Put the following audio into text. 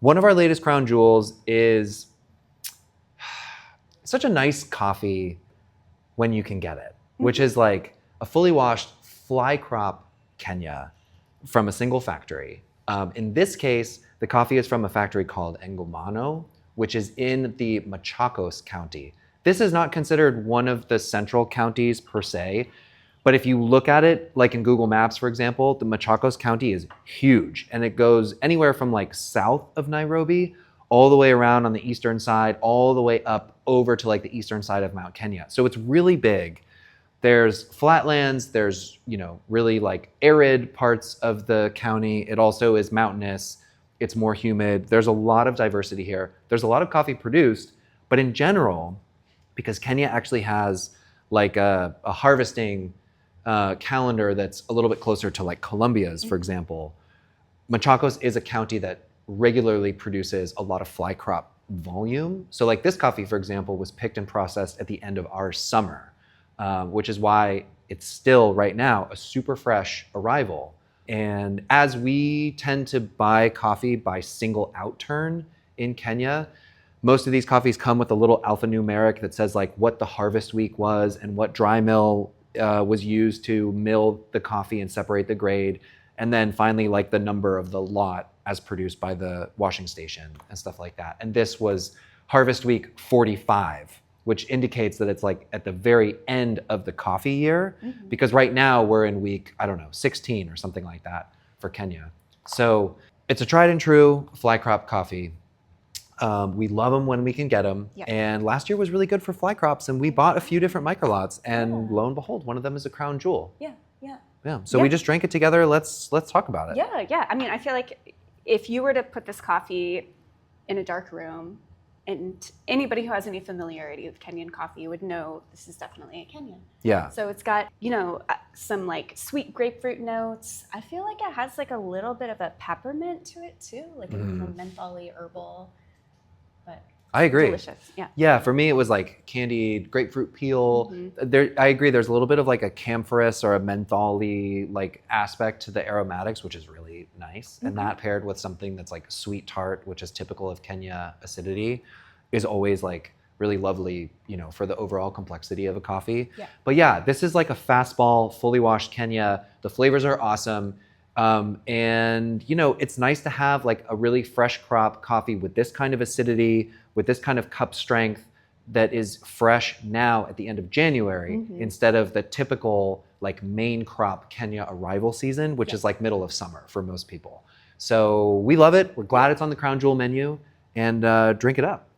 One of our latest crown jewels is such a nice coffee when you can get it, which is like a fully washed fly crop Kenya from a single factory. In this case, the coffee is from a factory called Ngomano, which is in the Machakos county. This is not considered one of the central counties per se, but if you look at it, like in Google Maps, for example, the Machakos County is huge, and it goes anywhere from like south of Nairobi, all the way around on the eastern side, all the way up over to like the eastern side of Mount Kenya. So it's really big. There's flatlands, there's, really like arid parts of the county. It also is mountainous, it's more humid. There's a lot of diversity here. There's a lot of coffee produced, but in general, because Kenya actually has like a harvesting calendar that's a little bit closer to like Colombia's, for example, Machakos is a county that regularly produces a lot of fly crop volume. So like this coffee, for example, was picked and processed at the end of our summer, which is why it's still right now a super fresh arrival. And as we tend to buy coffee by single outturn in Kenya, most of these coffees come with a little alphanumeric that says like what the harvest week was and what dry mill was used to mill the coffee and separate the grade. And then finally, like the number of the lot as produced by the washing station and stuff like that. And this was harvest week 45, which indicates that it's like at the very end of the coffee year, because right now we're in week, 16 or something like that for Kenya. So it's a tried and true fly crop coffee. We love them when we can get them. Yep. And last year was really good for fly crops, and we bought a few different microlots, and lo and behold, one of them is a crown jewel. Yeah. So we just drank it together. Let's talk about it. Yeah. I mean, I feel like if you were to put this coffee in a dark room, and anybody who has any familiarity with Kenyan coffee would know this is definitely a Kenyan. Yeah. So it's got, some like sweet grapefruit notes. I feel like it has like a little bit of a peppermint to it too, like a mentholy herbal. But I agree. Delicious. Yeah, for me it was like candied grapefruit peel. I agree, there's a little bit of like a camphorous or a mentholy like aspect to the aromatics, which is really nice. And that paired with something that's like sweet tart, which is typical of Kenya acidity, is always like really lovely, for the overall complexity of a coffee. Yeah. But yeah, this is like a fastball, fully washed Kenya. The flavors are awesome. And it's nice to have like a really fresh crop coffee with this kind of acidity, with this kind of cup strength that is fresh now at the end of January, instead of the typical like main crop Kenya arrival season, which is like middle of summer for most people. So we love it. We're glad it's on the Crown Jewel menu, and drink it up.